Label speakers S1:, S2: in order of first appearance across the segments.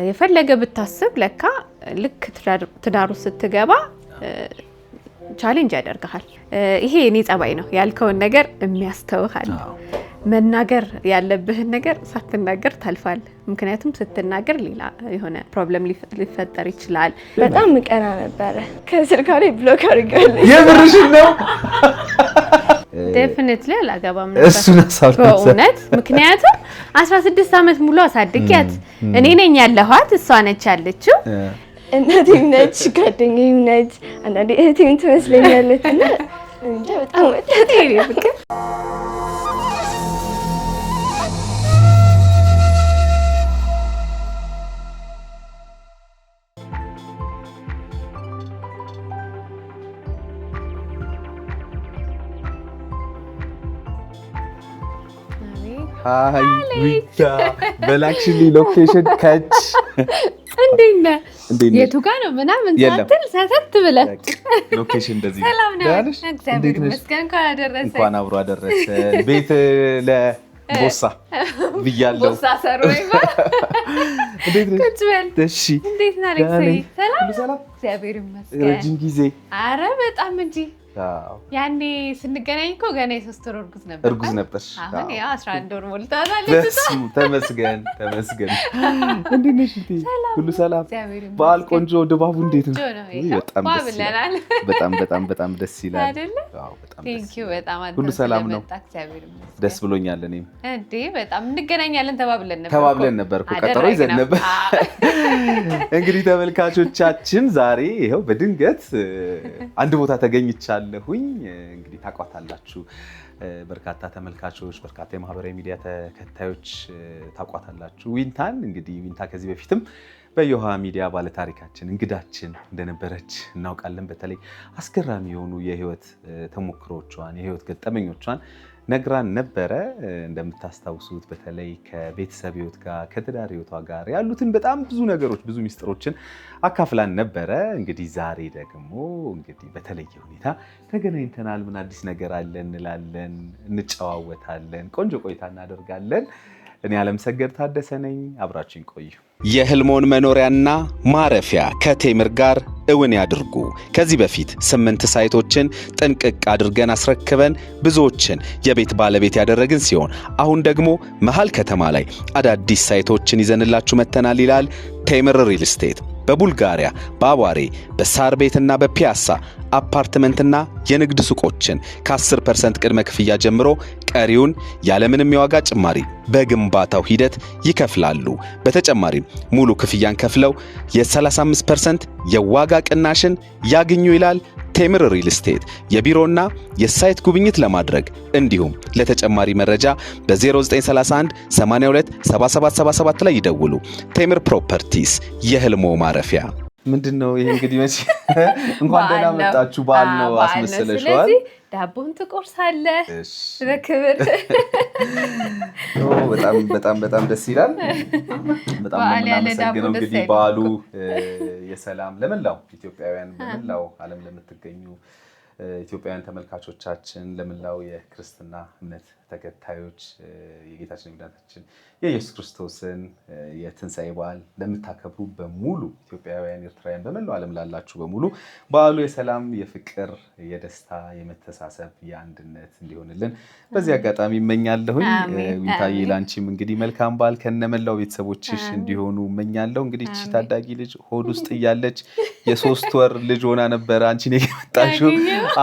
S1: የፈለገ ብታስብ ለካ ልክ ትዳሩ ስትገባ ቻሌንጅ ያደርጋል ይሄ እኔ ጸባይ ነው ያልከውን ነገር የሚያስተውሃል መናገር ያለብህን ነገር ሳትናገር ታልፋል ምክንያቱም ስትናገር ሌላ የሆነ ፕሮብለም ሊፈጠር ይችላል
S2: በጣም ቀና ነበር ከስልካ ላይ ብሎክ አድርጋለሁ
S3: የምርሽ ነው
S1: ዴፊኒትሊ አላገባም ነበር
S3: እሱን
S1: በእውነት ምክንያቱም 16 አመት ሙሉ አሳድጊያት እኔ ነኝ ያለኋት እሷ ነች ያለችው
S2: እናቴም ነች ጓደኛዬም ነች አንዳንዴ እህቴም ትመስለኛለች እና እንጃ በጣም ወጣት ፍቅር
S3: ሃይ ዊታ በላክሽሊ ሎኬሽን ካች
S1: እንዴና የቱ ጋር ነው ምናምን ሳትል ሰተት ብለህ
S3: ሎኬሽን እንደዚህ
S1: ሰላም ነው እግዚአብሔር ይመስገን እንኳን አደረሰ
S3: እንኳን አብሮ አደረሰ ቤት ለቦሳ ብያለሁ
S1: ቦሳ ሰሮይባ እንዴት ነህ
S3: እሺ
S1: እንዴት ነህ አሌክስ ሰላም
S3: ሰላም
S1: እግዚአብሔር ይመስገን
S3: ረጅም ጊዜ
S1: አረ በጣም እንጂ ያኔ ስንገናኝ እኮ ገና የ3 ወር እርጉዝ ነበር አሁን ያ 11 ወር ሞልታታል
S3: ተመስገን እንዴት ነሽ ሁሉ ሰላም በዓል ቆንጆ ድባቡ እንዴት ነው በጣም ደስ ይላል
S1: አይደለ አዎ በጣም ቴንክ ዩ በጣም
S3: ሁሉ ሰላም ነው ደስ ብሎኛል እኔም
S1: እንዴ በጣም እንገናኛለን
S3: ተባብለን ነበር እኮ ቀጠሮ ይዘን ነበር እንግዲህ ተመልካቾቻችን ዛሬ ይሄው በድንገት አንድ ቦታ ተገኝቻለሁ እንግዲህ ታቋታላችሁ በርካታ ተመልካቾች በርካታ የማህበራዊ ሚዲያ ተከታዮች ታቋታላችሁ ዊንታን እንግዲህ ዊንታ ከዚህ በፊትም በዮሃ ሚዲያ ባለ ታሪካችን እንግዳችን እንደነበረች እናውቃለን በተለይ አስገራሚ የሆኑ የህይወት ተሞክሮቿን የህይወት ገጠመኞቿን ነግራን ነበረ እንደምታስታውሱት በተለይ ከቤተሰብ ህይወት ጋር ከትዳር ህይወቷ ጋር ያሉትን በጣም ብዙ ነገሮች ብዙ ሚስጥሮችን አካፍላን ነበረ እንግዲህ ዛሬ ደግሞ እንግዲህ በተለየ ሁኔታ ተገናኝተናል ምን አዲስ ነገር አለ እንላለን እንጨዋወታለን ቆንጆ ቆይታ እናደርጋለን እኔ አለምሰገድ ታደሰ ነኝ አብራችሁን ቆዩ
S4: የህልሞን መኖሪያና ማረፊያ ከቴምር ጋር እውን ያድርጉ ከዚህ በፊት 8 ሳይቶችን ጥንቅቅ አድርገን አስረክበን ብዙዎችን የቤት ባለቤት ያደረግን ሲሆን አሁን ደግሞ መሃል ከተማ ላይ አዳዲስ ሳይቶችን ይዘንላችሁ መተናል ይላል ቴምር ሪል ስቴት በቡልጋሪያ በአዋሬ በሳር ቤትና በፒያሳ አፓርትመንትና የንግድ ሱቆችን ከ10% ቅድመ ክፍያ ጀምሮ ቀሪውን ያለምንም የዋጋ ጭማሪ በግንባታው ሂደት ይከፍላሉ በተጨማሪም ሙሉ ክፍያን ከፍለው የ35% የዋጋ ቅናሽን ያግኙ ይላል ቴምር ሪል ስቴት የቢሮና የሳይት ጉብኝት ለማድረግ እንዲሁም ለተጨማሪ መረጃ በ0931 82 7777 ላይ ይደውሉ ቴምር ፕሮፐርቲስ የህልሞ ማረፊያ
S3: ምንድነው ይሄ እንግዲህ መቼ እንኳን ደህና መጣችሁ በዓል ነው አስመስለሽዋል
S1: ዳቦን ትቆርሳለህ በክብር
S3: በጣም ደስ ይላል በጣም እናመሰግናለን እንግዲህ በዓሉ የሰላም ለመላው ኢትዮጵያውያን በመላው ዓለም ለምትገኙ ኢትዮጵያውያን ተመልካቾቻችን ለመላው የክርስትና እምነት ተከታዮች የጌታችን የመድኃኒታችን የኢየሱስ ክርስቶስን የትንሣኤ በዓል ለምታከብሩ በሙሉ ኢትዮጵያውያን ኤርትራውያን በመላው ዓለም ላላችሁ በሙሉ በዓሉ የሰላም የፍቅር የደስታ የመተሳሰብ የአንድነት እንዲሆንልን በዚህ አጋጣሚ እመኛለሁኝ ዊንታዬ ላንቺም እንግዲህ መልካም በዓል ከነመላው ቤተሰቦችሽ እንዲሆኑ እመኛለሁ እንግዲህ እቺ ታዳጊ ልጅ ሆድ ውስጥ እያለች የ3 ወር ልጅ ሆና ነበር አንቺ ነሽ የመጣሽው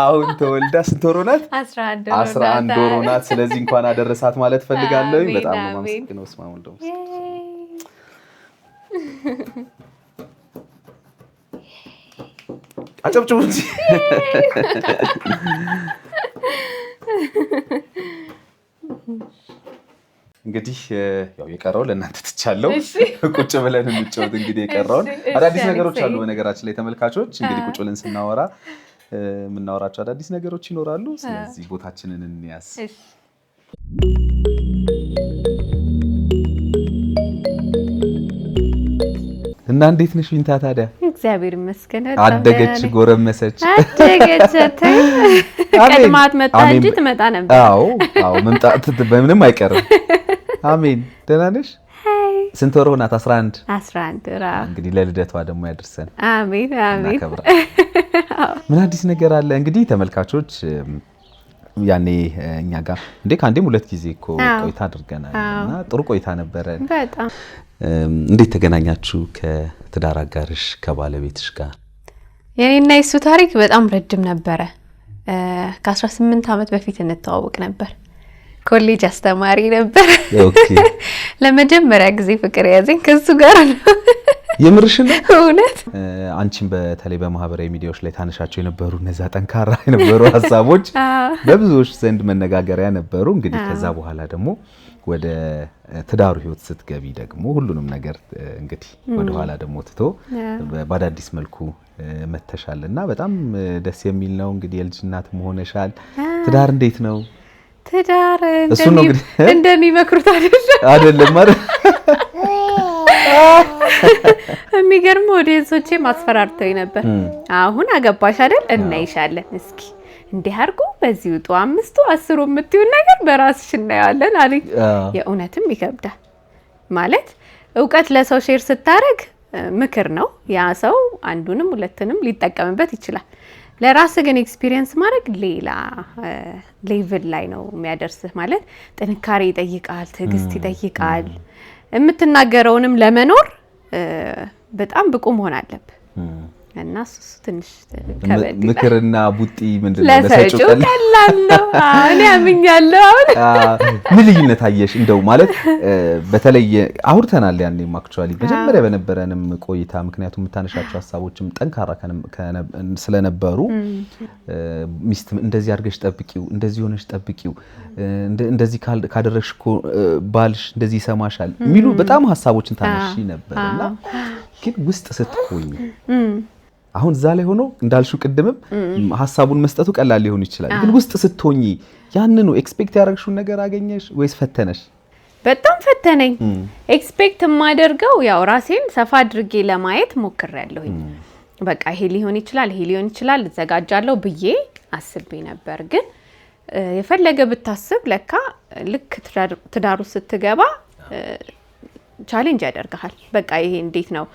S3: አሁን ተወልዳ ስንት ወር ሆናት 11 ወር ሆናት ስለዚህ እንኳን አደረሳት ማለት ፈልጋለሁ በጣም ነው ማመስገነው ስማው እንደው አጨብጭቡ እንግዲህ ያው የቀረው ለእናንተ ትቻለው ቁጭ ብለን እንጫወት እንግዲህ የቀረው አዳዲስ ነገሮች አሉ በነገራችን ላይ ተመልካቾች እንግዲህ ቁጭ ብለን ስናወራ ምናወራቸው አዳዲስ ነገሮች ይኖራሉ ስለዚህ ቦታችንን እንያዝ እና እንዴት ነሽ ዊንታ ታዲያ
S1: እግዚአብሔር ይመስገን
S3: አደገች ጎረመሰች
S1: ቀድማት መጣ እንጂ ትመጣ ነበር
S3: አዎ መምጣት በምንም አይቀርም አሜን ደህና ነሽ ስንት ወር ሆናት?
S1: 11
S3: እንግዲህ ለልደቷ ደግሞ ያድርሰን።
S1: አሜን አሜን።
S3: ምን አዲስ ነገር አለ? እንግዲህ ተመልካቾች ያኔ እኛ ጋር ከአንዴም 2 ጊዜ እኮ ቆይታ አድርገናል እና ጥሩ ቆይታ ነበረ።
S1: በጣም
S3: እንዴት ተገናኛችሁ ከትዳር አጋርሽ ከባለቤትሽ ጋር?
S1: የኔና የሱ ታሪክ በጣም ረጅም ነበረ። ከ18 ዓመት በፊት እንተዋወቅ ነበር። ኮሌጅ አስተማሪ ነበር።
S3: ኦኬ።
S1: ለመጀመሪያ ጊዜ ፍቅር ያዘኝ ከሱ ጋር ነው።
S3: የምርሽ ነው?
S1: እውነት።
S3: አንቺም በተለይ በማህበራዊ ሚዲያዎች ላይ ታነሻቸው የነበሩ እነዛ ጠንካራ የነበሩ ሀሳቦች በብዙዎች ዘንድ መነጋገሪያ ነበሩ። እንግዲህ ከዛ በኋላ ደግሞ ወደ ትዳሩ ህይወት ስትገቢ ደግሞ ሁሉንም ነገር እንግዲህ ወደ ኋላ ደግሞ ትቶ በአዳዲስ መልኩ መተሻልና በጣም ደስ የሚል ነው። እንግዲህ የልጅ እናትም ሆነሻል። ትዳር እንዴት ነው?
S1: ትዳር
S3: እሱ ነው እንግዲህ
S1: እንደሚመክሩት
S3: አይደለም ማለት
S1: የሚገርም ኦዲየንሶቼ ማስፈራርተው ነበር። አሁን አገባሽ አይደል እናይሻለን፣ እስኪ እንዲህ አድርጉ፣ በዚህ ውጡ፣ 5 10 የምትይውን ነገር በራስሽ እናያለን አለኝ። የእውነትም ይከብዳል ማለት እውቀት ለሰው ሼር ስታረግ ምክር ነው። ያ ሰው አንዱንም ሁለቱንም ሊጠቀምበት ይችላል። ለራስ ግን ኤክስፒሪየንስ ማድረግ ሌላ ሌቭል ላይ ነው የሚያደርስህ። ማለት ጥንካሬ ይጠይቃል፣ ትዕግስት ይጠይቃል። የምትናገረውንም ለመኖር በጣም ብቁ መሆን አለብህ እና እሱ ትንሽ ከበድ
S3: ምክርና ቡጢ ምንድነው
S1: ለሰጪው ቀላል ነው። እኔ አምኛለሁ።
S3: ምን ልዩነት አየሽ? እንደው ማለት በተለይ አውርተናል ያኔም አክቹአሊ መጀመሪያ በነበረንም ቆይታ፣ ምክንያቱም የምታነሻቸው ሀሳቦችም ጠንካራ ስለነበሩ ሚስት እንደዚህ አድርገሽ ጠብቂው፣ እንደዚህ ሆነሽ ጠብቂው፣ እንደዚህ ካደረግሽ እኮ ባልሽ እንደዚህ ይሰማሻል የሚሉ በጣም ሀሳቦችን ታነሺ ነበርና ግን ውስጥ ስትሆኝ አሁን እዛ ላይ ሆኖ እንዳልሽው ቅድምም ሀሳቡን መስጠቱ ቀላል ሊሆን ይችላል። ግን ውስጥ ስትሆኚ ያንኑ ኤክስፔክት ያደረግሽውን ነገር አገኘሽ ወይስ ፈተነሽ?
S1: በጣም ፈተነኝ። ኤክስፔክት የማደርገው ያው ራሴን ሰፋ አድርጌ ለማየት ሞክሬያለሁኝ። በቃ ይሄ ሊሆን ይችላል እዘጋጃለሁ ብዬ አስቤ ነበር። ግን የፈለገ ብታስብ ለካ ልክ ትዳሩ ስትገባ ቻሌንጅ ያደርጋል። በቃ ይሄ እንዴት ነው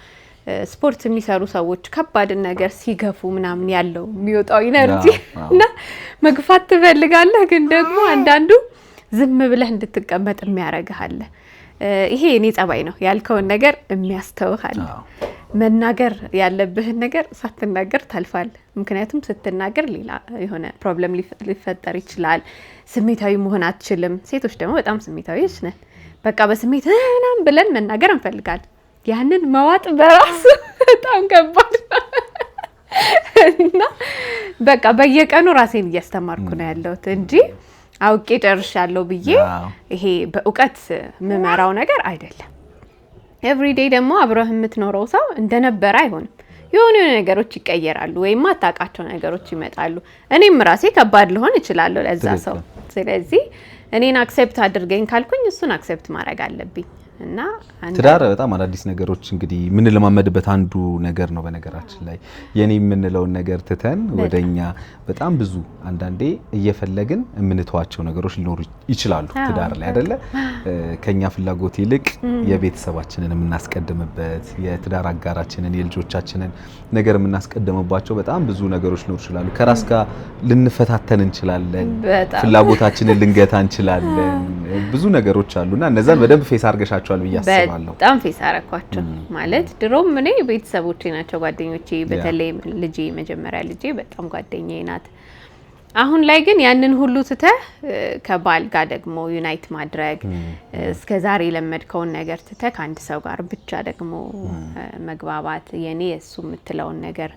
S1: ስፖርት የሚሰሩ ሰዎች ከባድን ነገር ሲገፉ ምናምን ያለው የሚወጣው ኢነርጂ እና መግፋት ትፈልጋለህ፣ ግን ደግሞ አንዳንዱ ዝም ብለህ እንድትቀመጥ የሚያረጋል። ይሄ የኔ ጸባይ ነው። ያልከውን ነገር የሚያስተውሃል። መናገር ያለብህን ነገር ሳትናገር ታልፋለህ። ምክንያቱም ስትናገር ሌላ የሆነ ፕሮብለም ሊፈጠር ይችላል። ስሜታዊ መሆን አትችልም። ሴቶች ደግሞ በጣም ስሜታዊዎች ነን። በቃ በስሜት ምናምን ብለን መናገር እንፈልጋለን። ያንን መዋጥ በራሱ በጣም ከባድ ነው እና በቃ በየቀኑ ራሴን እያስተማርኩ ነው ያለሁት እንጂ አውቄ ጨርሻለሁ ብዬ ይሄ በእውቀት የምመራው ነገር አይደለም። ኤቭሪዴይ ደግሞ አብረህ የምትኖረው ሰው እንደነበረ አይሆንም። የሆኑ ነገሮች ይቀየራሉ ወይም ማታውቃቸው ነገሮች ይመጣሉ። እኔም ራሴ ከባድ ልሆን እችላለሁ ለዛ ሰው። ስለዚህ እኔን አክሴፕት አድርገኝ ካልኩኝ እሱን አክሴፕት ማድረግ አለብኝ። እና
S3: ትዳር በጣም አዳዲስ ነገሮች እንግዲህ ምን ለማመድበት አንዱ ነገር ነው። በነገራችን ላይ የኔ የምንለውን ነገር ትተን ወደኛ በጣም ብዙ አንዳንዴ እየፈለግን የምንተዋቸው ነገሮች ሊኖሩ ይችላሉ ትዳር ላይ አይደለ? ከኛ ፍላጎት ይልቅ የቤተሰባችንን የምናስቀድምበት፣ የትዳር አጋራችንን የልጆቻችንን ነገር የምናስቀድምባቸው በጣም ብዙ ነገሮች ሊኖሩ ይችላሉ። ከራስ ጋር ልንፈታተን እንችላለን፣ ፍላጎታችንን ልንገታ እንችላለን። ብዙ ነገሮች አሉና እነዛን በደንብ ፌስ አድርገሻቸዋል ብዬ አስባለሁ።
S1: በጣም ፌስ አረኳቸው ማለት ድሮም እኔ ቤተሰቦቼ ናቸው ጓደኞቼ። በተለይ ልጄ መጀመሪያ ልጄ በጣም ጓደኛዬ ናት። አሁን ላይ ግን ያንን ሁሉ ትተህ ከባል ጋር ደግሞ ዩናይት ማድረግ እስከዛሬ ለመድከውን ነገር ትተህ ከአንድ ሰው ጋር ብቻ ደግሞ መግባባት፣ የኔ የሱ የምትለውን ነገር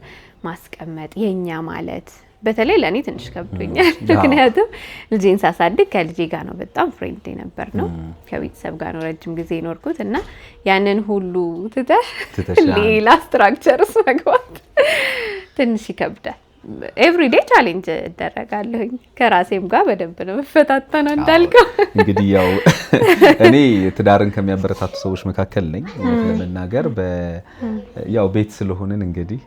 S1: ማስቀመጥ፣ የኛ ማለት በተለይ ለኔ ትንሽ ከብዶኛል። ምክንያቱም ልጄን ሳሳድግ ከልጄ ጋር ነው በጣም ፍሬንድ ነበር ነው ከቤተሰብ ጋር ነው ረጅም ጊዜ ኖርኩት እና ያንን ሁሉ ትተህ ሌላ ስትራክቸርስ መግባት ትንሽ ይከብዳል። ኤቭሪዴይ ቻሌንጅ እደረጋለሁኝ። ከራሴም ጋር በደንብ ነው መፈታተና እንዳልከው።
S3: እንግዲህ ያው እኔ ትዳርን ከሚያበረታቱ ሰዎች መካከል ነኝ። ለመናገር ያው ቤት ስለሆንን እንግዲህ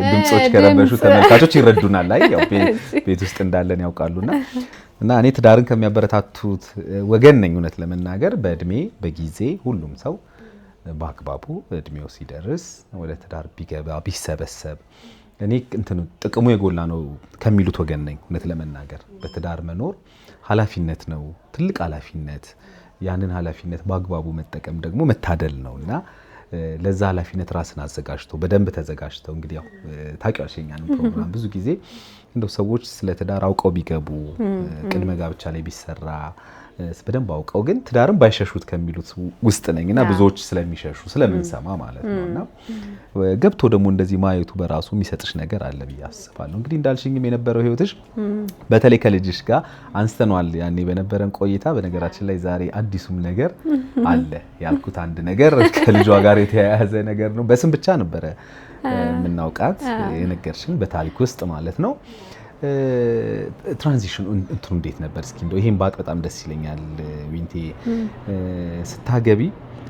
S3: ድምጾች ከረበሹ ተመልካቾች ይረዱናል። ላይ ያው ቤት ውስጥ እንዳለን ያውቃሉና እና እኔ ትዳርን ከሚያበረታቱት ወገን ነኝ። እውነት ለመናገር በእድሜ በጊዜ ሁሉም ሰው በአግባቡ እድሜው ሲደርስ ወደ ትዳር ቢገባ ቢሰበሰብ እኔ ጥቅሙ የጎላ ነው ከሚሉት ወገን ነኝ። እውነት ለመናገር በትዳር መኖር ኃላፊነት ነው፣ ትልቅ ኃላፊነት። ያንን ኃላፊነት በአግባቡ መጠቀም ደግሞ መታደል ነውና ለዛ ኃላፊነት ራስን አዘጋጅቶ በደንብ ተዘጋጅተው እንግዲህ ያው ታውቂዋለሽ የኛንም ፕሮግራም ብዙ ጊዜ እንደው ሰዎች ስለ ትዳር አውቀው ቢገቡ ቅድመ ጋብቻ ላይ ቢሰራ በደንብ አውቀው ግን ትዳርን ባይሸሹት ከሚሉት ውስጥ ነኝና ብዙዎች ስለሚሸሹ ስለምንሰማ ማለት ነውና ገብቶ ደግሞ እንደዚህ ማየቱ በራሱ የሚሰጥሽ ነገር አለ ብዬ አስባለሁ። እንግዲህ እንዳልሽኝም የነበረው ህይወትሽ በተለይ ከልጅሽ ጋር አንስተናል ያኔ በነበረን ቆይታ። በነገራችን ላይ ዛሬ አዲሱም ነገር አለ ያልኩት አንድ ነገር ከልጇ ጋር የተያያዘ ነገር ነው። በስም ብቻ ነበረ የምናውቃት የነገርሽን በታሪክ ውስጥ ማለት ነው። ትራንዚሽኑ እንትኑ እንዴት ነበር? እስኪ እንደው ይሄን ባቅ በጣም ደስ ይለኛል። ዊንቴ ስታገቢ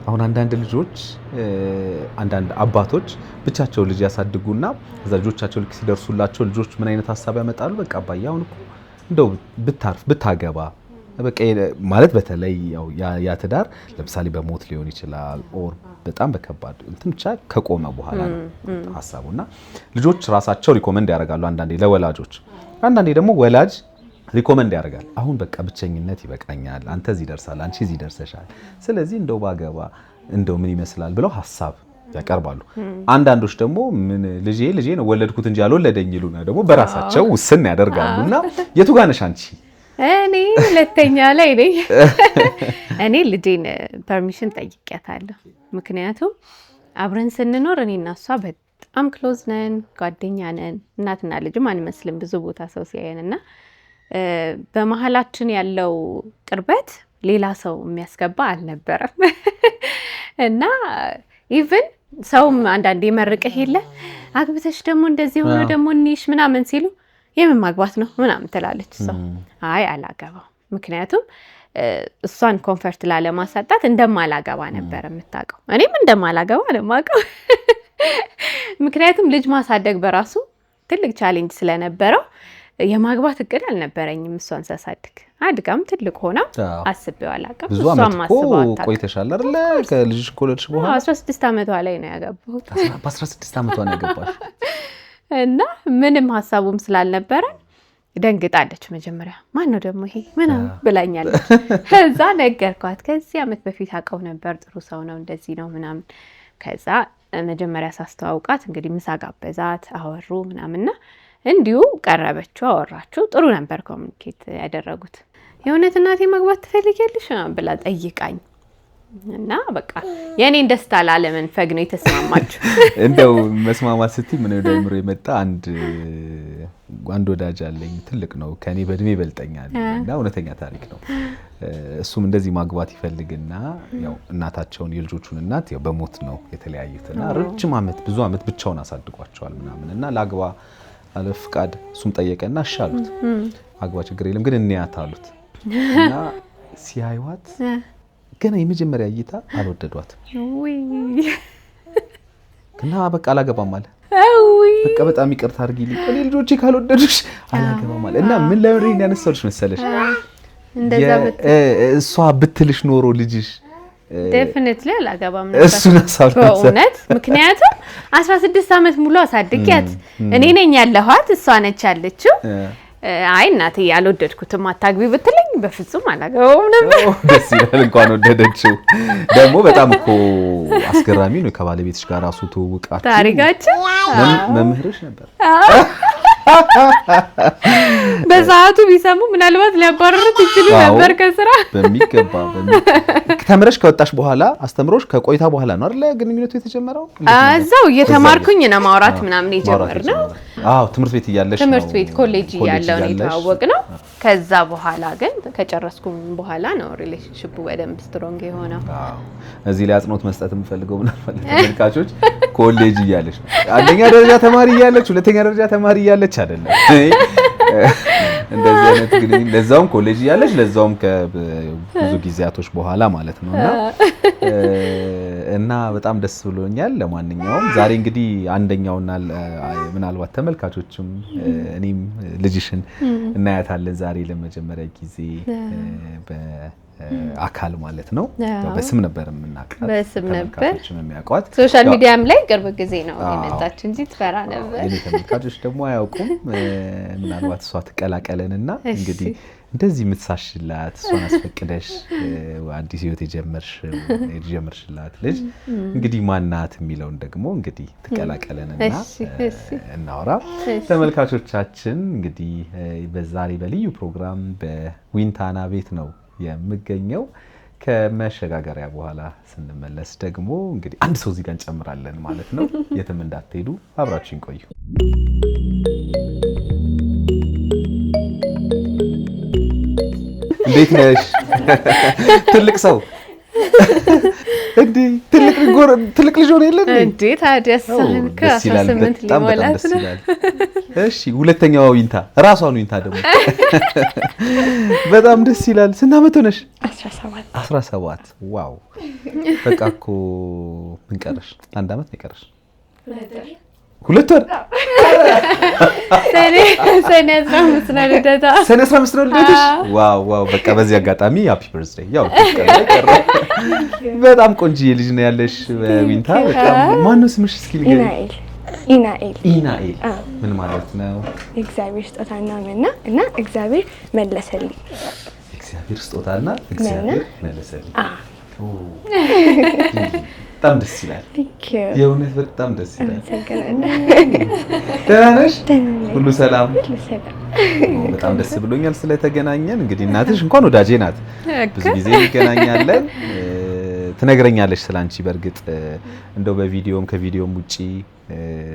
S3: አሁን አንዳንድ ልጆች አንዳንድ አባቶች ብቻቸው ልጅ ያሳድጉና እዛ ልጆቻቸው ልክ ሲደርሱላቸው ልጆች ምን አይነት ሐሳብ ያመጣሉ? በቃ አባዬ አሁን እኮ እንደው ብታርፍ ብታገባ በቃ ማለት በተለይ ያው ያ ትዳር ለምሳሌ በሞት ሊሆን ይችላል ኦር በጣም በከባድ እንትን ብቻ ከቆመ በኋላ ነው ሐሳቡና ልጆች ራሳቸው ሪኮመንድ ያደርጋሉ አንዳንዴ ለወላጆች፣ አንዳንዴ ደግሞ ወላጅ ሪኮመንድ ያደርጋል። አሁን በቃ ብቸኝነት ይበቃኛል፣ አንተ እዚህ ደርሳል፣ አንቺ እዚህ ደርሰሻል፣ ስለዚህ እንደው ባገባ እንደው ምን ይመስላል ብለው ሐሳብ ያቀርባሉ። አንዳንዶች ደግሞ ምን ልጄ ነው ወለድኩት እንጂ አልወለደኝ ይሉና ደግሞ በራሳቸው ውስን ያደርጋሉና የቱ ጋር ነሽ አንቺ?
S1: እኔ ሁለተኛ ላይ ነኝ። እኔ ልጄን ፐርሚሽን ጠይቄያታለሁ። ምክንያቱም አብረን ስንኖር እኔና እሷ በጣም ክሎዝ ነን፣ ጓደኛ ነን፣ እናትና ልጅም አንመስልም ብዙ ቦታ ሰው ሲያየንና በመሀላችን ያለው ቅርበት ሌላ ሰው የሚያስገባ አልነበረም እና ኢቭን ሰውም አንዳንዴ መርቀህ የለ አግብተሽ ደግሞ እንደዚህ ሆኖ ደግሞ እንይሽ ምናምን ሲሉ የምን ማግባት ነው ምናምን ትላለች እሷ። አይ አላገባም፣ ምክንያቱም እሷን ኮንፈርት ላለማሳጣት እንደማላገባ ነበር የምታውቀው፣ እኔም እንደማላገባ ነው የማውቀው። ምክንያቱም ልጅ ማሳደግ በራሱ ትልቅ ቻሌንጅ ስለነበረው የማግባት እቅድ አልነበረኝም። እሷን ሳሳድግ አድጋም ትልቅ ሆና አስቤው አላውቅም።
S3: ብዙ አመት እኮ ቆይተሻል አይደለ? ከልጅሽ ከወለድሽ በኋላ 16
S1: ዓመቷ ላይ ነው ያገባሁት።
S3: በ16 ዓመቷ ነው ያገባሽ
S1: እና ምንም ሀሳቡም ስላልነበረን ደንግጣለች። መጀመሪያ ማን ነው ደግሞ ይሄ ምናምን ብላኛለች። ከዛ ነገርኳት። ከዚህ ዓመት በፊት አውቀው ነበር፣ ጥሩ ሰው ነው፣ እንደዚህ ነው ምናምን። ከዛ መጀመሪያ ሳስተዋውቃት እንግዲህ ምሳ ጋበዛት፣ አወሩ ምናምንና እንዲሁ ቀረበችው፣ አወራችሁ። ጥሩ ነበር ኮሚኒኬት ያደረጉት። የእውነት እናቴ ማግባት ትፈልጊያለሽ ብላ ጠይቃኝ እና በቃ የኔን ደስታ ላለመንፈግ ነው የተስማማችሁ።
S3: እንደው መስማማት ስትይ ምን ወደ አእምሮ የመጣ አንድ ወዳጅ አለኝ፣ ትልቅ ነው፣ ከኔ በእድሜ ይበልጠኛል እና እውነተኛ ታሪክ ነው። እሱም እንደዚህ ማግባት ይፈልግና ያው እናታቸውን የልጆቹን እናት ያው በሞት ነው የተለያዩትና ረጅም ዓመት ብዙ ዓመት ብቻውን አሳድጓቸዋል ምናምን እና ላግባ አለ ፍቃድ። እሱም ጠየቀና እሺ አሉት። አግባ ችግር የለም ግን እንያት አሉት እና ሲያዩት ገና የመጀመሪያ እይታ አልወደዷትም እና በቃ አላገባም አለ። በቃ በጣም ይቅርታ አድርጊልኝ እኔ ልጆቼ ካልወደዱሽ አላገባም አለ እና ምን ለምን ያነሳልሽ መሰለሽ
S1: እንደዛ
S3: እሷ ብትልሽ ኖሮ ልጅሽ
S1: ዴፊኒትሊ አላገባም ነበር
S3: እሱን አሳልፈው
S1: በእውነት። ምክንያቱም 16 ዓመት ሙሉ አሳድጊያት እኔ ነኝ ያለኋት፣ እሷ ነች ያለችው። አይ እናቴ ያልወደድኩትም አታግቢ ብትለኝ በፍጹም አላገባውም ነበር።
S3: ደስ ይላል እንኳን ወደደችው። ደግሞ በጣም እኮ አስገራሚ ነው። ከባለቤትሽ ጋር ራሱ ተውቃችሁ
S1: ታሪካችን
S3: መምህርሽ ነበር።
S1: በሰዓቱ ቢሰሙ ምናልባት ሊያባረሩት ይችሉ ነበር ከስራ።
S3: በሚገባ ተምረሽ ከወጣሽ በኋላ አስተምሮሽ ከቆይታ በኋላ ነው አይደል ግንኙነቱ የተጀመረው?
S1: እዛው እየተማርኩኝ ነው ማውራት ምናምን የጀመርነው።
S3: አዎ ትምህርት ቤት እያለሽ ነው።
S1: ትምህርት ቤት ኮሌጅ እያለሁ ነው የተዋወቅነው። ከዛ በኋላ ግን ከጨረስኩም በኋላ ነው ሪሌሽንሺፑ በደንብ ስትሮንግ የሆነው።
S3: አዎ እዚህ ላይ አጽንኦት መስጠት የምፈልገው ምናምን ተመልካቾች ኮሌጅ እያለሽ ነው። አንደኛ ደረጃ ተማሪ እያለች ሁለተኛ ደረጃ ተማሪ እያለች አይደለም እንደዚህ አይነት እንግዲህ ለዛውም ኮሌጅ እያለች ለዛውም ከብዙ ጊዜያቶች በኋላ ማለት ነውና እና በጣም ደስ ብሎኛል። ለማንኛውም ዛሬ እንግዲህ አንደኛውና ምናልባት ተመልካቾችም እኔም ልጅሽን እናያታለን ዛሬ ለመጀመሪያ ጊዜ አካል ማለት ነው። በስም ነበር የምናውቃት፣
S1: በስም ነበር
S3: የሚያውቋት።
S1: ሶሻል ሚዲያም ላይ ቅርብ ጊዜ ነው የመጣች እንጂ ትፈራ ነበር።
S3: እኔ ተመልካቾች ደግሞ አያውቁም። ምናልባት እሷ ትቀላቀለንና እንግዲህ እንደዚህ የምትሳሽላት እሷን አስፈቅደሽ አዲስ ህይወት የጀመርሽላት ልጅ እንግዲህ ማናት የሚለውን ደግሞ እንግዲህ ትቀላቀለንና እናውራ። ተመልካቾቻችን እንግዲህ በዛሬ በልዩ ፕሮግራም በዊንታና ቤት ነው የምገኘው። ከመሸጋገሪያ በኋላ ስንመለስ ደግሞ እንግዲህ አንድ ሰው እዚህ ጋር እንጨምራለን ማለት ነው። የትም እንዳትሄዱ፣ አብራችሁን ቆዩ። እንዴት ነሽ? ትልቅ ሰው እንዴ ትልቅ ልጅ ሆነ የለ
S1: እንዴ? ታዲያ ሰን ከ18 ሊሞላት ነው።
S3: እሺ ሁለተኛዋ ዊንታ ራሷን ዊንታ ደግሞ በጣም ደስ ይላል። ስንት ዓመት ሆነሽ? 17 ዋው! በቃ እኮ ምን ቀረሽ? አንድ ዓመት ነው የቀረሽ። 2 ወር
S1: ሰኔ 15 ነው ልደታ።
S3: ሰኔ 15 ነው ልደትሽ? ዋው! በቃ በዚህ አጋጣሚ ሃፒ በርዝዴይ። ያው በጣም ቆንጆዬ ልጅ ነው ያለሽ ዊንታ። በጣም ማን ነው ስምሽ? እስኪ ንገሪኝ። ኢናኤል ምን ማለት ነው?
S2: እግዚአብሔር ስጦታና እና እግዚአብሔር መለሰልኝ።
S3: እግዚአብሔር ስጦታና እግዚአብሔር መለሰልኝ። በጣም ደስ ይላል። የእውነት በጣም ደስ ይላል። ደህና ነሽ? ሁሉ ሰላም? በጣም ደስ ብሎኛል ስለተገናኘን። እንግዲህ እናትሽ እንኳን ወዳጄ ናት፣ ብዙ ጊዜ እንገናኛለን። ትነግረኛለች ስላንቺ። በእርግጥ እንደው በቪዲዮም ከቪዲዮም ውጪ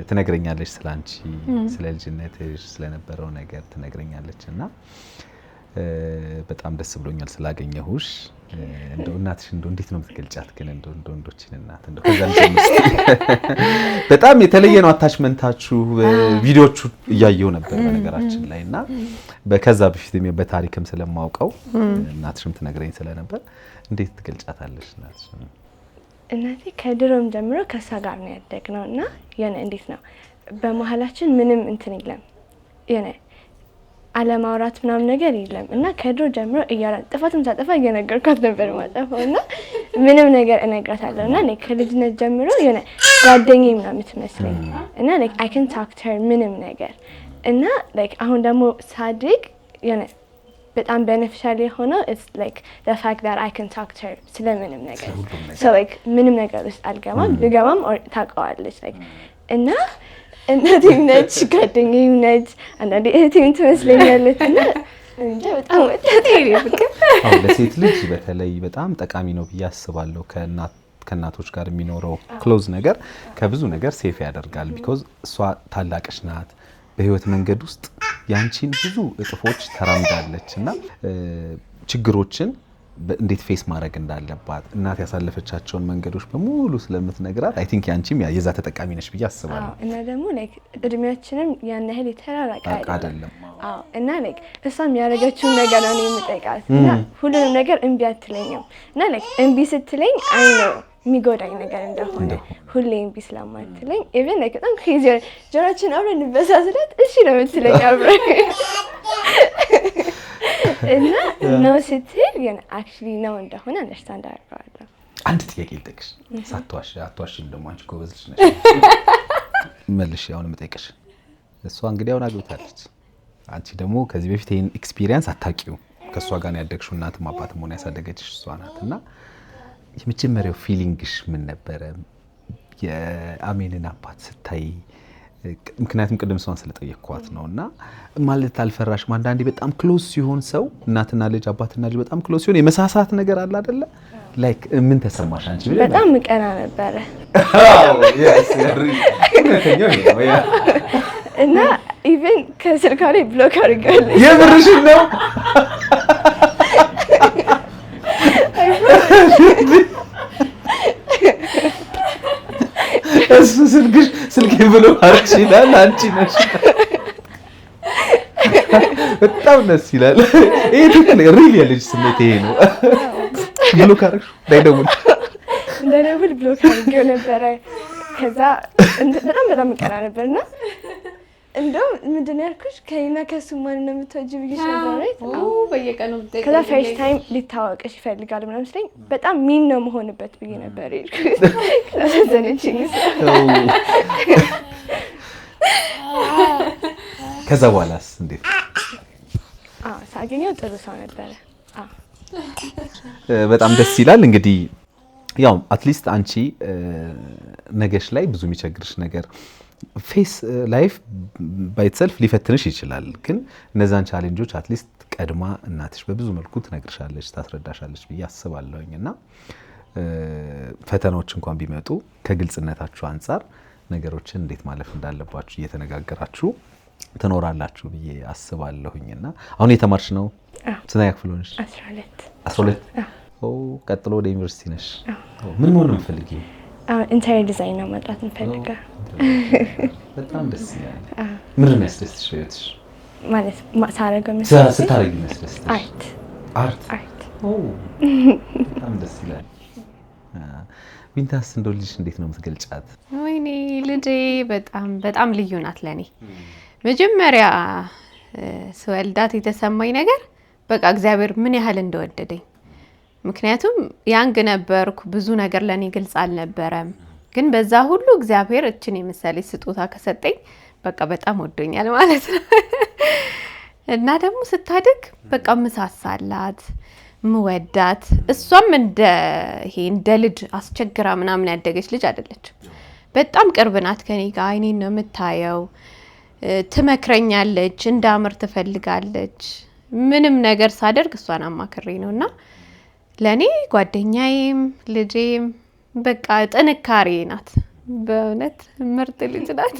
S3: ትነግረኛለች ስላንቺ፣ ስለ ልጅነትሽ ስለነበረው ነገር ትነግረኛለች እና በጣም ደስ ብሎኛል ስላገኘሁሽ። እንደው እናትሽ እንደው እንዴት ነው የምትገልጫት ግን? እንደው ወንዶችን እናት እንደው ከዛ በጣም የተለየ ነው አታችመንታችሁ። ቪዲዮቹ እያየሁ ነበር በነገራችን ላይ እና ከዛ በፊት በታሪክም ስለማውቀው እናትሽም ትነግረኝ ስለነበር እንዴት ትገልጫታለሽ እናትሽ?
S2: እናቴ ከድሮም ጀምሮ ከሷ ጋር ነው ያደግነው እና የኔ እንዴት ነው በመሀላችን ምንም እንትን የለም፣ የኔ አለማውራት ምናምን ነገር የለም እና ከድሮ ጀምሮ ጥፋትም ሳጠፋ እየነገርኳት ነበር ማጠፋው እና ምንም ነገር እነግራታለሁ እና እኔ ከልጅነት ጀምሮ የኔ ጓደኛዬ ምናምን ትመስለኝ እና ላይክ አይ ካን ታክ ቱ ሄር ምንም ነገር እና ላይክ አሁን ደግሞ ሳድግ የኔ በጣም ቤኔፊሻል የሆነው ኢትስ ላይክ ዘ ፋክት ዳት አይ ካን ታክ ቱ ሄር ስለምንም ነገር ሶ ላይክ ምንም ነገር ውስጥ አልገባም፣ ብገባም ታውቀዋለች ላይክ እና እናቴም ነች ጓደኛዬም ነች፣ አንዳንዴ እህቴም ትመስለኛለች እና እንጃ በጣም ወጣት ፍቅር
S3: ለሴት ልጅ በተለይ በጣም ጠቃሚ ነው ብዬ አስባለሁ። ከእናቶች ጋር የሚኖረው ክሎዝ ነገር ከብዙ ነገር ሴፍ ያደርጋል። ቢኮዝ እሷ ታላቅሽ ናት። በህይወት መንገድ ውስጥ ያንቺን ብዙ እጥፎች ተራምዳለች እና ችግሮችን እንዴት ፌስ ማድረግ እንዳለባት እናት ያሳለፈቻቸውን መንገዶች በሙሉ ስለምትነግራት አይ ቲንክ ያንቺም የዛ ተጠቃሚ ነሽ ብዬ አስባለሁ።
S2: እና ደግሞ ላይክ እድሜያችንም ያን ያህል የተራራቀ አይደለም። እና ላይክ እሷም ያደረገችውን ነገር ነው የምጠይቃት እና ሁሉንም ነገር እምቢ አትለኝም እና ላይክ እምቢ ስትለኝ አይ ነው የሚጎዳኝ ነገር እንደሆነ ሁሌ እምቢ ስለማትለኝ ኢቭን ላይክ በጣም ክሬዚ ጆሮችን አብረን እንበሳስለት እሺ ነው የምትለኝ አብረን እና ነው ስትል የኔ አክቹሊ ነው እንደሆነ አንደርስታንድ አደርጋለሁ።
S3: አንድ ጥያቄ ልጠይቅሽ፣ አትዋሽም ደግሞ አንቺ ጎበዝ ልጅ ነሽ። መልሽ አሁን የምጠይቅሽ እሷ እንግዲህ አሁን አግብታለች። አንቺ ደግሞ ከዚህ በፊት ይሄን ኤክስፒሪየንስ አታውቂውም። ከእሷ ጋር ነው ያደግሽው፣ እናትም አባትም ሆነ ያሳደገችሽ እሷ ናት እና የመጀመሪያው ፊሊንግሽ ምን ነበረ የአሜንን አባት ስታይ? ምክንያቱም ቅድም እሷን ስለጠየቅኳት ነው እና ማለት አልፈራሽም? አንዳንዴ በጣም ክሎዝ ሲሆን ሰው እናትና ልጅ አባትና ልጅ በጣም ክሎዝ ሲሆን የመሳሳት ነገር አለ አይደለ? ላይክ ምን ተሰማሽ አንቺ?
S2: በጣም ቀና ነበረ እና ኢቭን ከስልኳ ላይ ብሎክ አድርጋለች።
S3: የምርሽን ነው? እሱ ስልክ ብሎ አርክሽ ይላል፣ አንቺ ነሽ። በጣም ደስ ይላል። ይሄ ትክክል ሪል የልጅ ስሜት ይሄ ነው። ብሎክ አርክሽ እንዳይደውል
S2: ብሎክ አድርጌው ነበረ። ከዛ በጣም ቀና ነበርና እንደውም ምንድን ነው ያልኩሽ ከእኔና ከእሱ ማን ነው የምትወጂው ብዬሽ ነበር አይደል?
S1: በየቀኑ
S2: ከዛ ፈርስት ታይም ሊታወቅሽ ይፈልጋል ምናምን ስለኝ በጣም ሚን ነው መሆንበት ብዬ ነበር የሄድኩት። ከዛዘነችኝ
S3: ከዛ በኋላስ እንዴት?
S2: ሳገኘው ጥሩ ሰው ነበረ።
S3: በጣም ደስ ይላል። እንግዲህ ያው አትሊስት አንቺ ነገሽ ላይ ብዙ የሚቸግርሽ ነገር ፌስ ላይፍ ባይትሰልፍ ሊፈትንሽ ይችላል። ግን እነዛን ቻሌንጆች አትሊስት ቀድማ እናትሽ በብዙ መልኩ ትነግርሻለች፣ ታስረዳሻለች ብዬ አስባለሁኝ እና ፈተናዎች እንኳን ቢመጡ ከግልጽነታችሁ አንጻር ነገሮችን እንዴት ማለፍ እንዳለባችሁ እየተነጋገራችሁ ትኖራላችሁ ብዬ አስባለሁኝ እና አሁን የተማርሽ ነው? ስንተኛ ክፍል ሆነሽ? 12 ቀጥሎ ወደ ዩኒቨርሲቲ ነሽ? ምን መሆን ነው የምትፈልጊው?
S2: ኢንተሪየር ዲዛይን ነው መጣት የምፈልገው።
S3: በጣም ደስ ይላል። ምንድን ነው ያስደስትሽ ህይወትሽ?
S2: ማለት ሳረገው
S3: ስታረጊ ያስደስትሽ? አርት። በጣም ደስ ይላል። ዊንታስ እንደው ልጅሽ እንዴት ነው የምትገልጫት?
S1: ወይኔ ልጄ በጣም ልዩ ናት ለኔ። መጀመሪያ ስወልዳት የተሰማኝ ነገር በቃ እግዚአብሔር ምን ያህል እንደወደደኝ። ምክንያቱም ያንግ ነበርኩ፣ ብዙ ነገር ለኔ ግልጽ አልነበረም። ግን በዛ ሁሉ እግዚአብሔር እችን የመሰለች ስጦታ ከሰጠኝ በቃ በጣም ወዶኛል ማለት ነው። እና ደግሞ ስታድግ በቃ ምሳሳላት ምወዳት፣ እሷም እንደ ልጅ አስቸግራ ምናምን ያደገች ልጅ አይደለች። በጣም ቅርብ ናት ከኔ ጋር፣ አይኔን ነው የምታየው፣ ትመክረኛለች፣ እንዳምር ትፈልጋለች። ምንም ነገር ሳደርግ እሷን አማክሬ ነውና ለኔ ጓደኛዬም ልጄም በቃ ጥንካሬ ናት። በእውነት ምርጥ ልጅ ናት።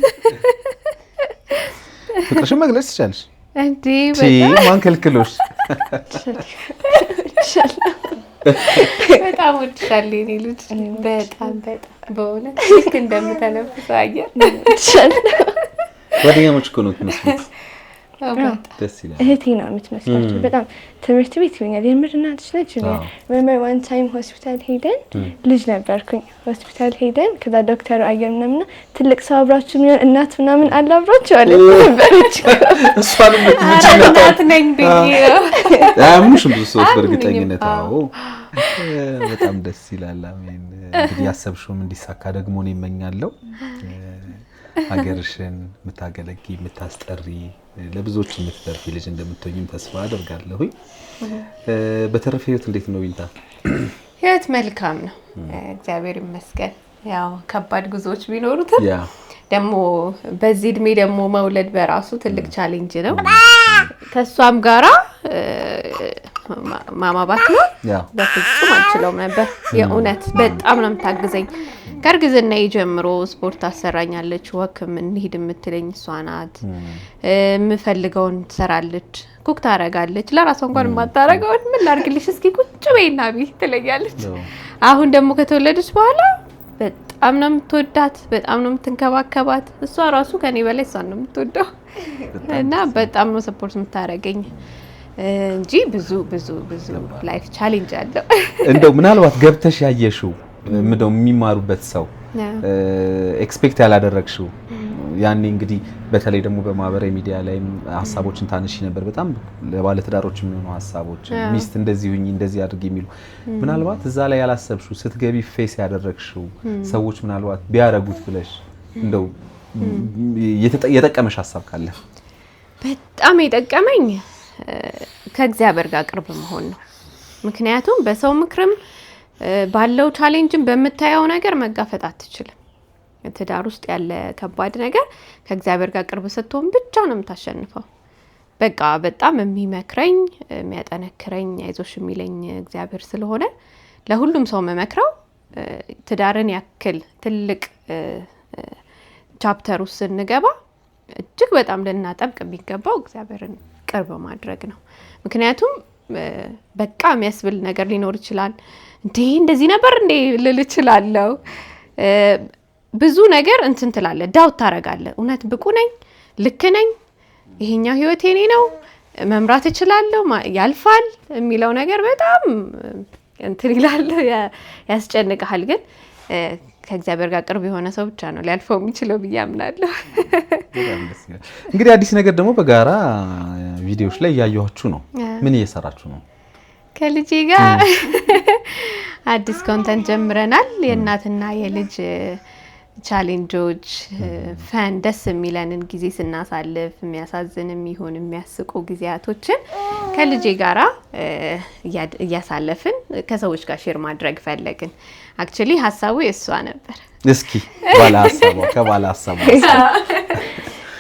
S3: ፍቅርሽን መግለጽ ትችላለሽ
S1: እንዴ?
S3: ማን ከልክሎሽ?
S1: በጣም ወድሻለሁ የኔ ልጅ፣ በጣም በእውነት ልክ እንደምተነፍሰው አየር።
S3: ጓደኛሞች እኮ ነው የምትመስሉት። ደስ ይላል።
S2: እህቴ ነው የምትመስላቸው በጣም። ትምህርት ቤት ይሆኛል የምር እናትሽ ነች ይሆኛል። ዋን ታይም ሆስፒታል ሄደን ልጅ ነበርኩኝ፣ ሆስፒታል ሄደን ከዛ ዶክተሩ አየር ምናምን ትልቅ ሰው አብራችሁ የሚሆን እናት ምናምን አለ አብራችሁ አለ ነበረች።
S3: እሷንም
S1: እናት ነኝ ብዬ
S3: አምንሽም ብዙ ሰዎች በእርግጠኝነት። አዎ በጣም ደስ ይላል። አሜን። እንግዲህ ያሰብሽውም እንዲሳካ ደግሞ ነው እመኛለሁ። ሀገርሽን የምታገለጊ የምታስጠሪ ለብዙዎች የምትደርፊ ልጅ እንደምትሆኝም ተስፋ አደርጋለሁኝ። በተረፈ ህይወት እንዴት ነው ዊንታ?
S1: ህይወት መልካም ነው እግዚአብሔር ይመስገን። ያው ከባድ ጉዞዎች ቢኖሩትም ደግሞ በዚህ እድሜ ደግሞ መውለድ በራሱ ትልቅ ቻሌንጅ ነው። ከሷም ጋራ ማማባት ነው በፍጹም አልችለውም ነበር። የእውነት በጣም ነው የምታግዘኝ። ከእርግዝና ጀምሮ ስፖርት አሰራኛለች፣ ወክም እንሂድ የምትለኝ እሷ ናት። የምፈልገውን ትሰራለች፣ ኩክ ታረጋለች። ለራሷ እንኳን የማታረገውን ምን ላድርግልሽ እስኪ ቁጭ በይና ቢ ትለኛለች። አሁን ደግሞ ከተወለደች በኋላ በጣም ነው የምትወዳት፣ በጣም ነው የምትንከባከባት። እሷ ራሱ ከኔ በላይ እሷን ነው የምትወደው እና በጣም ነው ሰፖርት የምታረገኝ እንጂ ብዙ ላይፍ ቻሌንጅ አለው።
S3: እንደው ምናልባት ገብተሽ ያየሽው ምንድነው የሚማሩበት ሰው ኤክስፔክት ያላደረግሽው ያኔ እንግዲህ በተለይ ደግሞ በማህበራዊ ሚዲያ ላይ ሀሳቦችን ታነሺ ነበር። በጣም ለባለትዳሮች የሚሆኑ ሀሳቦች ሚስት እንደዚህ ሁኚ እንደዚህ አድርጊ የሚሉ ምናልባት እዛ ላይ ያላሰብሽው ስትገቢ ፌስ ያደረግሽው ሰዎች ምናልባት ቢያረጉት ብለሽ እንደው የጠቀመሽ ሀሳብ ካለ?
S1: በጣም የጠቀመኝ ከእግዚአብሔር ጋር ቅርብ መሆን ነው። ምክንያቱም በሰው ምክርም ባለው ቻሌንጅም በምታየው ነገር መጋፈጥ አትችልም። ትዳር ውስጥ ያለ ከባድ ነገር ከእግዚአብሔር ጋር ቅርብ ስትሆን ብቻ ነው የምታሸንፈው። በቃ በጣም የሚመክረኝ የሚያጠነክረኝ አይዞሽ የሚለኝ እግዚአብሔር ስለሆነ ለሁሉም ሰው መመክረው ትዳርን ያክል ትልቅ ቻፕተር ውስጥ ስንገባ እጅግ በጣም ልናጠብቅ የሚገባው እግዚአብሔርን ቅርብ ማድረግ ነው። ምክንያቱም በቃ የሚያስብል ነገር ሊኖር ይችላል። እንደዚህ ነበር ልል እችላለሁ። ብዙ ነገር እንትን ትላለህ፣ ዳውት ታረጋለህ። እውነት ብቁ ነኝ? ልክ ነኝ? ይሄኛው ህይወቴ የኔ ነው? መምራት እችላለሁ? ያልፋል የሚለው ነገር በጣም እንትን ይላል፣ ያስጨንቃል። ግን ከእግዚአብሔር ጋር ቅርብ የሆነ ሰው ብቻ ነው ሊያልፈው የሚችለው ብዬ አምናለሁ።
S3: እንግዲህ አዲስ ነገር ደግሞ በጋራ ቪዲዮዎች ላይ እያየኋችሁ ነው። ምን እየሰራችሁ ነው?
S1: ከልጄ ጋር አዲስ ኮንተንት ጀምረናል። የእናትና የልጅ ቻሌንጆች፣ ፈን ደስ የሚለንን ጊዜ ስናሳልፍ የሚያሳዝንም ይሁን የሚያስቁ ጊዜያቶችን ከልጄ ጋራ እያሳለፍን ከሰዎች ጋር ሼር ማድረግ ፈለግን። አክቹሊ ሀሳቡ የእሷ ነበር።
S3: እስኪ ባለ ሀሳቧ ከባለ ሀሳቧ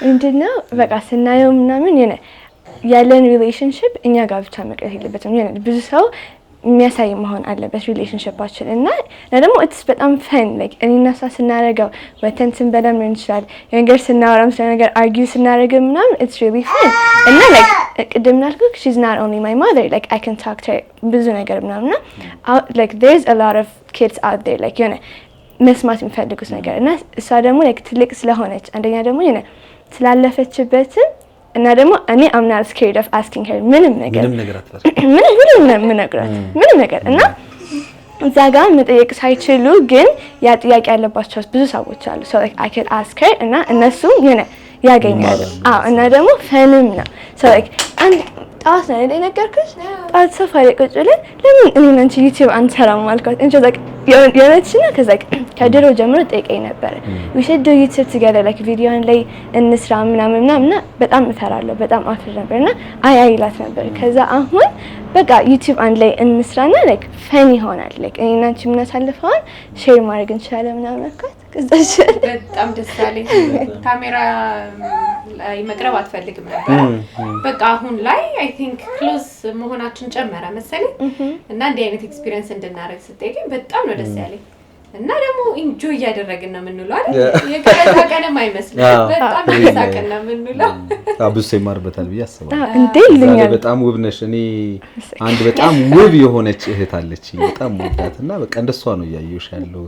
S2: ምንድነው በቃ ስናየው ምናምን ያለን ሪሌሽንሽፕ እኛ ጋር ብቻ መቅረት የለበትም። ብዙ ሰው የሚያሳይ መሆን አለበት ሪሌሽንሽፓችን እና ደግሞ እትስ በጣም ፈን ላይክ እኔና እሷ ስናደርገው ወተን ስንበላም ሊሆን ይችላል የነገር ስናወራም ስለ ነገር አርጊው ስናደርግ ምናምን ኢትስ ሪሊ ፈን እና ላይክ ቅድም እንዳልኩት she's not only my mother like I can talk to her ብዙ ነገር ምናምን like there's a lot of kids out there like መስማት የሚፈልጉት ነገር እና እሷ ደግሞ like ትልቅ ስለሆነች አንደኛ ደግሞ ስላለፈችበትን እና ደግሞ እኔ I'm not scared of asking her ምንም ነገር ምንም ነገር እና እዛ ጋር መጠየቅ ሳይችሉ ግን ያ ጥያቄ ያለባቸው ብዙ ሰዎች አሉ so like I could ask her እና እነሱም ያገኛሉ እና ደግሞ ፈንም ነው so like አንድ ጣስ ነው የነገርኩሽ ጣስ ሶፋ ላይ ቁጭ ብለን ለምን እኔና አንቺ ዩቲዩብ አንሰራም አልኳት እንጂ like የሆነችና ከዛ ከድሮ ጀምሮ ጠይቀኝ ነበር we should do YouTube together like ቪዲዮ ላይ እንስራ ምናምን በጣም እፈራለሁ በጣም አፍር ነበርና አይላት ነበር ከዛ አሁን በቃ ዩቲዩብ አንድ ላይ እንስራና like ፈን ይሆናል like እኔና አንቺ ምናሳልፈውን ሼር ማድረግ እንችላለን ምናምን አልኳት ከዛሽ
S1: በጣም ደስ አለኝ ካሜራ ላይ መቅረብ አትፈልግም ነበር በቃ አሁን ላይ አይ ቲንክ ክሎዝ መሆናችን ጨመረ መሰለኝ እና እንዲህ አይነት ኤክስፒሪየንስ እንድናረግ ስትጠይቀኝ በጣም ነው ደስ ያለኝ እና ደግሞ ኢንጆይ እያደረግን ነው የምንውለው አይደል የቀረታ ቀንም አይመስልም በጣም እየሳቅን ነው የምንውለው
S3: አብዙ ይማርበታል ብዬ አስባለሁ
S2: እንዴ ይልኛል
S3: በጣም ውብ ነሽ እኔ አንድ በጣም ውብ የሆነች እህት አለችኝ በጣም ወዳትና በቃ እንደሷ ነው ያየሁሽ ያለው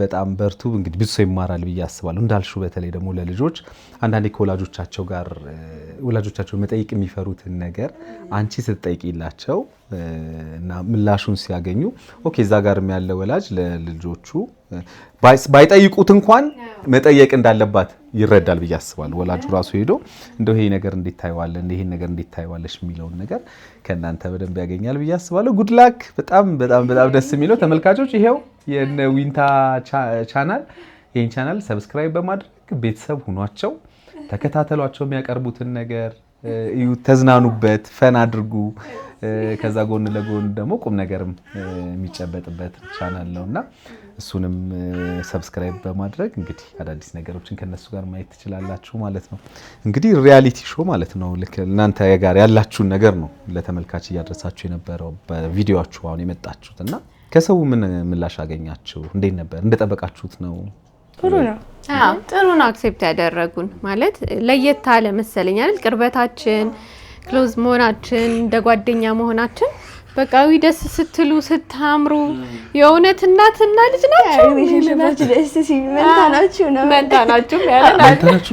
S3: በጣም በርቱ እንግዲህ ብዙ ሰው ይማራል ብዬ አስባለሁ እንዳልሽው በተለይ ደግሞ ለልጆች አንዳንዴ ከወላጆቻቸው ጋር ወላጆቻቸው መጠየቅ የሚፈሩትን ነገር አንቺ ስትጠይቂላቸው እና ምላሹን ሲያገኙ ኦኬ እዛ ጋርም ያለ ወላጅ ለልጆቹ ባይጠይቁት እንኳን መጠየቅ እንዳለባት ይረዳል ብዬ አስባለሁ ወላጁ ራሱ ሄዶ እንደው ይሄ ነገር እንዲታይዋለ ይሄ ነገር እንዲታይዋለሽ የሚለው ነገር ከናንተ በደንብ ያገኛል ብዬ አስባለሁ ጉድ ላክ በጣም ደስ የሚለው ተመልካቾች ይሄው የነ ዊንታ ቻናል ይሄን ቻናል ሰብስክራይብ በማድረግ ቤተሰብ ሁኗቸው ተከታተሏቸው የሚያቀርቡትን ነገር እዩ ተዝናኑበት ፈን አድርጉ ከዛ ጎን ለጎን ደግሞ ቁም ነገርም የሚጨበጥበት ቻናል ነውና እሱንም ሰብስክራይብ በማድረግ እንግዲህ አዳዲስ ነገሮችን ከነሱ ጋር ማየት ትችላላችሁ ማለት ነው እንግዲህ ሪያሊቲ ሾው ማለት ነው ልክ እናንተ ጋር ያላችሁን ነገር ነው ለተመልካች እያደረሳችሁ የነበረው በቪዲዮአችሁ አሁን የመጣችሁትና ከሰው ምን ምላሽ አገኛችሁ እንዴት ነበር እንደጠበቃችሁት ነው
S2: ጥሩ ነው
S1: ጥሩ ነው አክሴፕት ያደረጉን ማለት ለየት አለ መሰለኝ አይደል ቅርበታችን ክሎዝ መሆናችን እንደ ጓደኛ መሆናችን በቃ ደስ ስትሉ ስታምሩ የእውነት እናትና ልጅ ናቸው
S2: ሪሌሽንሺፓችን ደስ ሲል መንታናችሁ ነው
S1: መንታናችሁ ያለና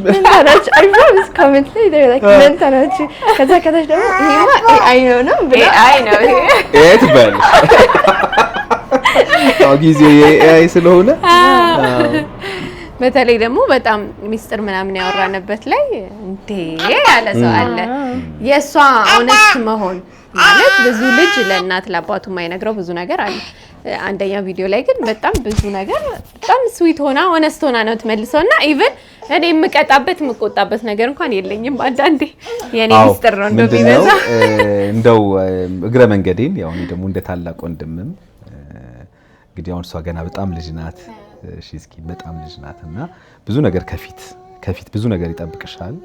S2: መንታናችሁ I promise comment ላይ they're like መንታናችሁ ከዛ ከታች ደግሞ ይሄማ AI ነው ብላ
S1: AI ነው
S3: ኤት በል ጊዜው የኤአይ ስለሆነ
S1: በተለይ ደግሞ በጣም ሚስጥር ምናምን ያወራነበት ላይ እንዴ ያለ ሰው አለ የሷ ኦነስት መሆን ማለት ብዙ ልጅ ለእናት ለአባቱ የማይነግረው ብዙ ነገር አለ አንደኛ ቪዲዮ ላይ ግን በጣም ብዙ ነገር በጣም ስዊት ሆና ኦነስት ሆና ነው ተመልሰውና ኢቭን እኔ የምቀጣበት የምቆጣበት ነገር እንኳን የለኝም አንዳንዴ የኔ ሚስጥር ነው እንደሚበዛ
S3: እንደው እግረ መንገዴን ያው እኔ ደግሞ እንደ ታላቅ ወንድምም እንግዲህ አሁን እሷ ገና በጣም ልጅ ናት ሺስኪ በጣም ልጅ ናትና ብዙ ነገር ከፊት ብዙ ነገር ይጠብቅሻል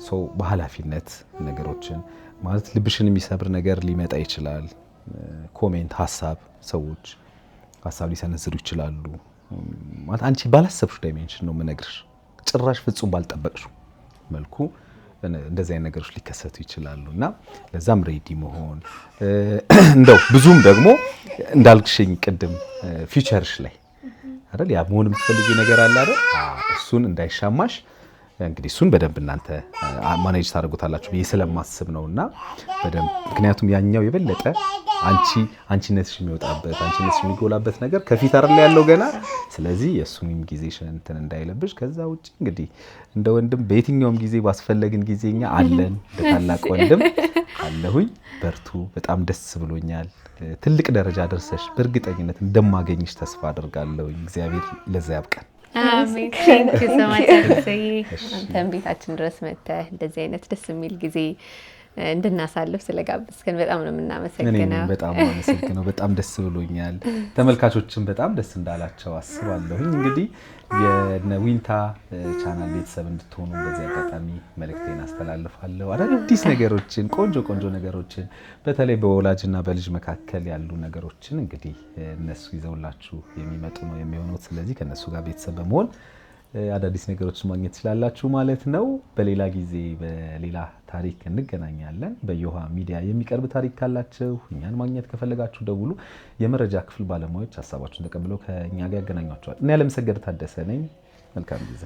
S3: ሶ በኃላፊነት ነገሮችን ማለት ልብሽን የሚሰብር ነገር ሊመጣ ይችላል ኮሜንት ሰዎች ሐሳብ ሊሰነዝሩ ይችላሉ ማለት አንቺ ባላሰብሽ ዳይሜንሽን ነው የምነግርሽ ጭራሽ ፍጹም ባልጠበቅሽው መልኩ እንደዚህ አይነት ነገሮች ሊከሰቱ ይችላሉና ለዛም ሬዲ መሆን እንደው ብዙም ደግሞ እንዳልክሽኝ ቅድም ፊቸርሽ ላይ አይደል ያ መሆን የምትፈልጊው ነገር አለ አይደል እሱን እንዳይሻማሽ እንግዲህ እሱን በደንብ እናንተ ማኔጅ ታደርጉታላችሁ ብዬ ስለማስብ ነውና በደንብ ምክንያቱም ያኛው የበለጠ አንቺነትሽ የሚወጣበት አንቺነትሽ የሚጎላበት ነገር ከፊት አይደል ያለው ገና። ስለዚህ የእሱንም ጊዜሽን እንትን እንዳይለብሽ። ከዛ ውጭ እንግዲህ እንደ ወንድም በየትኛውም ጊዜ ባስፈለግን ጊዜኛ አለን። እንደ ታላቅ ወንድም አለሁኝ። በርቱ። በጣም ደስ ብሎኛል። ትልቅ ደረጃ ደርሰሽ በእርግጠኝነት እንደማገኝሽ ተስፋ አደርጋለሁ። እግዚአብሔር ለዛ ያብቃን።
S1: አሜን። ቴንክ ዩ ሶ ማች አክሰይ። አንተም ቤታችን ድረስ መጥተህ እንደዚህ አይነት ደስ የሚል ጊዜ እንድናሳልፍ ስለጋበዝከን በጣም ነው የምናመሰግነው።
S3: እኔም በጣም አመሰግናለሁ። በጣም ደስ ብሎኛል። ተመልካቾችን በጣም ደስ እንዳላቸው አስባለሁ። እንግዲህ የነዊንታ ቻናል ቤተሰብ እንድትሆኑ በዚህ አጋጣሚ መልእክቴን አስተላልፋለሁ። አዳዲስ ነገሮችን ቆንጆ ነገሮችን በተለይ በወላጅና በልጅ መካከል ያሉ ነገሮችን እንግዲህ እነሱ ይዘውላችሁ የሚመጡ ነው የሚሆኑት። ስለዚህ ከነሱ ጋር ቤተሰብ በመሆን አዳዲስ ነገሮችን ማግኘት ትችላላችሁ ማለት ነው። በሌላ ጊዜ በሌላ ታሪክ እንገናኛለን። በዮሃ ሚዲያ የሚቀርብ ታሪክ ካላችሁ እኛን ማግኘት ከፈለጋችሁ ደውሉ። የመረጃ ክፍል ባለሙያዎች ሀሳባችሁን ተቀብለው ከእኛ ጋር ያገናኟቸዋል። እኔ አለምሰገድ ታደሰ ነኝ። መልካም ጊዜ